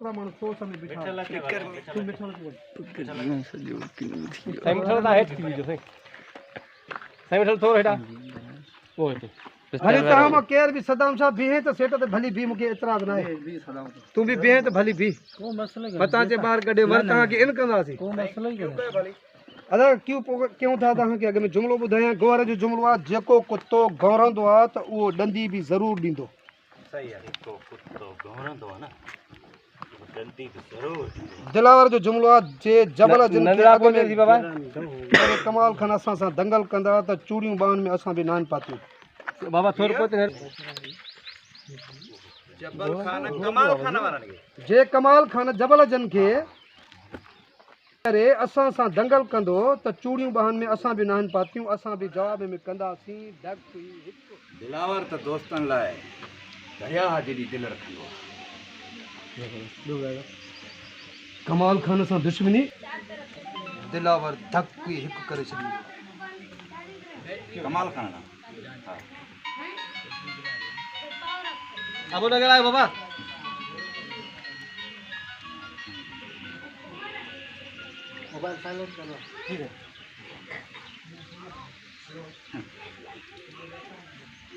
ओतरा माण्हू सोच में बिठा तू मिठो लॻो साईं मिठो दा हेठ थी वियो साईं मिठो थोरो हेठा ओ हिते भली तहां मां केर भी सदाम साहब बीहे त सेट ते भली भी मूंखे एतराज ना है तू भी बीहे त भली भी को मसलो बता जे बाहर कढे वर तहां के इन कंदासी को मसलो ही कोन्हे अदा क्यों था तहां के अगे में जुमलो बुधाया गोर जो जुमलो आ जेको कुत्तो गौरंदो आ त वो डंडी भी जरूर दींदो सही है जेको कुत्तो गौरंदो आ ना डंडी भी जरूर दिलावर जो जुमलो आ जे जबल जिन के नंदरा अगे बोले थी बाबा में कमाल खान असां सां दंगल कंदा त चूड़ियूं बाहन में असां भी नान पाती बाबा थोरो पोते जबल खान कमाल खान वारन के जे कमाल खान जबल जन के अरे असां सां दंगल कंदो त चूड़ियूं बाहन में असां भी नान पातियूं असां भी जवाब में कंदासीं डक दिलावर त दोस्तन लाए दरिया जड़ी दिल रखंदो कमाल खान सां दुश्मनी दिलावर धक हिक करे छॾी कमाल खान हां अब लगे आयो बाबा मोबाइल साइलेंट करो ठीक है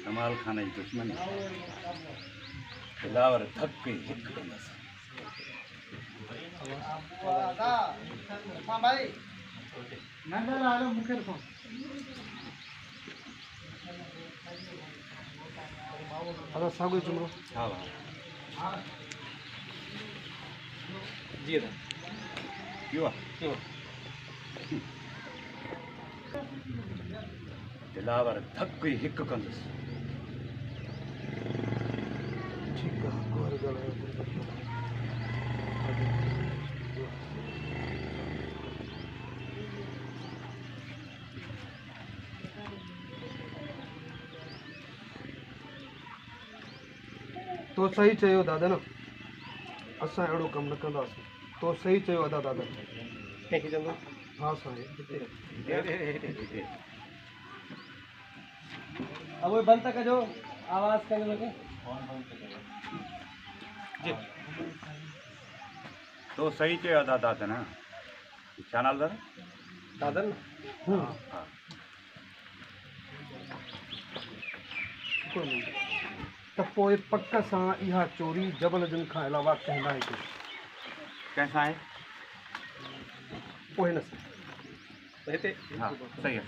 कमाल खान जी दुश्मन दिलावर धक हिक कंदस हां भाई नंदन आलो मुखे रखो अदा सागो जुमलो हां जी दा क्यों दिलावर धक हिक कंदस ठीक है गोर गलो तो सही चयो दादा न असां अहिड़ो कमु न कंदासीं तो सही चयो अदा दादा कंहिंखे चवंदो हा साईं अब वो बंद तक जो आवाज करने लगे जी तो सही चयो दादा त ना छा नाल दादन त पोइ पक सां इहा चोरी जबल जन खां अलावा कंहिं न कई कैसा है पोइ न हिते हाँ सही है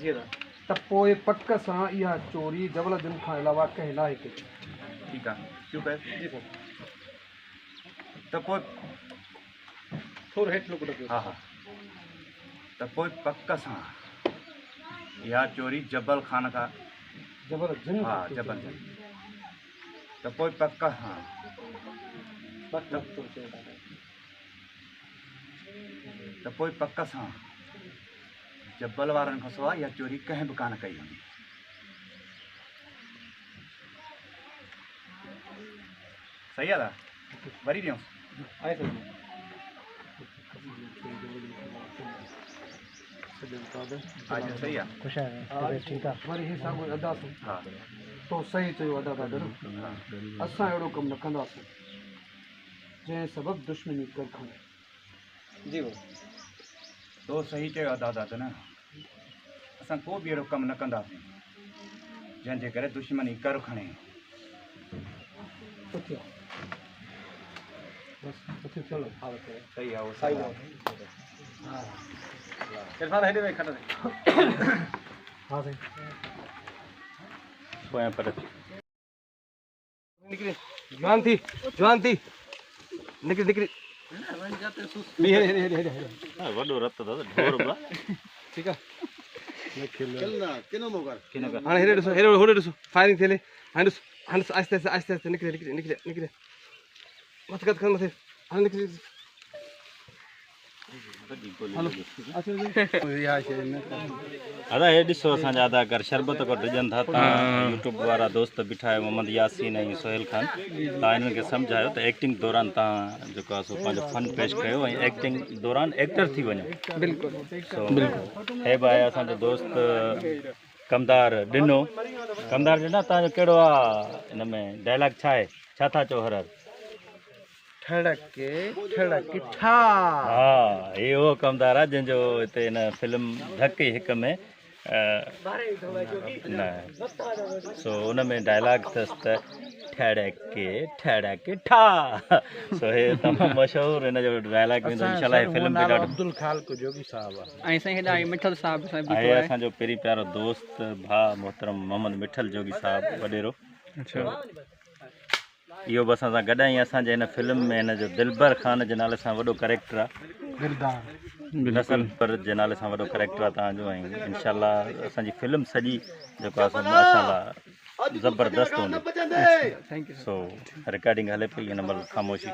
जी दा त पोइ पक सां इहा चोरी जबल जन खां अलावा कंहिं न कई ठीक है क्यों कहे जी सर त पोइ थोरो हेठि लुक रखो हाँ हाँ त पोइ पक सां इहा चोरी जबल खान का जबल जन हाँ जबल जन त पोइ पक हाँ त पोइ पक सां जबल वारनि खां सवाइ इहा चोरी कंहिं बि कान कई हूंदी सही आहे वरी ॾियूं आए सर आज सही आहे खुश है ठीक है वरी ही साॻियो अदा सां हा तो सही चयो अदा दादा न असां अहिड़ो कमु न कंदासीं जंहिं सबबु दुश्मनी कर खणे जी वो तो सही चयो आहे दादा त न असां को बि अहिड़ो कमु न कंदासीं जंहिंजे करे दुश्मनी कर खणे उथियो बस उथियो चलो सही आहे उहो सही है इरफान हेडे में खड़ा हा साईं पोयां पर निकले जवान थी निकली निकली वॾो रत दादा ढोर बा ठीक है चलना किनो मोगर हाणे हेडे ॾिसो हेडे होडे ॾिसो फायरिंग थियले हाणे ॾिसो हाणे आहिस्ते आहिस्ते निकिरे मत मथे हाणे निकिरे अदा हे ॾिसो असांजा अदाकार शरबत को ॾिजनि था तव्हां यूट्यूब वारा दोस्त बीठा आहियो मोहम्मद यासीन ऐं सोहेल खान तव्हां हिननि खे सम्झायो त एक्टिंग दौरान तव्हां जेको आहे सो पंहिंजो फन पेश कयो ऐं एक्टिंग दौरान एक्टर थी वञो बिल्कुलु सो हे बि आहे असांजो दोस्त कमदार ॾिनो तव्हांजो कहिड़ो आहे हिन में डायलॉग छा आहे छा था चओ हर ठड़के ठड़के ठा हाँ ये वो कमदार आहे जंहिंजो हिते हिन फिल्म धक हिक में न सो उन में डायलॉग अथसि त ठड़के ठा सो हे तमामु मशहूरु हिन जो डायलॉग वेंदो इंशाल्लाह हे फिल्म बि ॾाढो अब्दुल खालिक जोगी साहब ऐं साईं हेॾा मिठल साहब आहे असांजो पहिरीं प्यारो दोस्त भाउ मोहतरम मोहम्मद मिठल जोगी साहब वॾेरो इहो बि असां सां गॾु ई असांजे हिन फिल्म में हिन जो दिलबर ख़ान जे नाले सां वॾो कैरेक्टर आहे नसलपर जे नाले सां वॾो कैरेक्टर आहे तव्हांजो ऐं इंशाल्लाह असांजी फिल्म सॼी जेको आहे माशाल्लाह ज़बरदस्त हूंदी थैंक यू सो रिकॉर्डिंग हले पई हिन महिल ख़ामोशी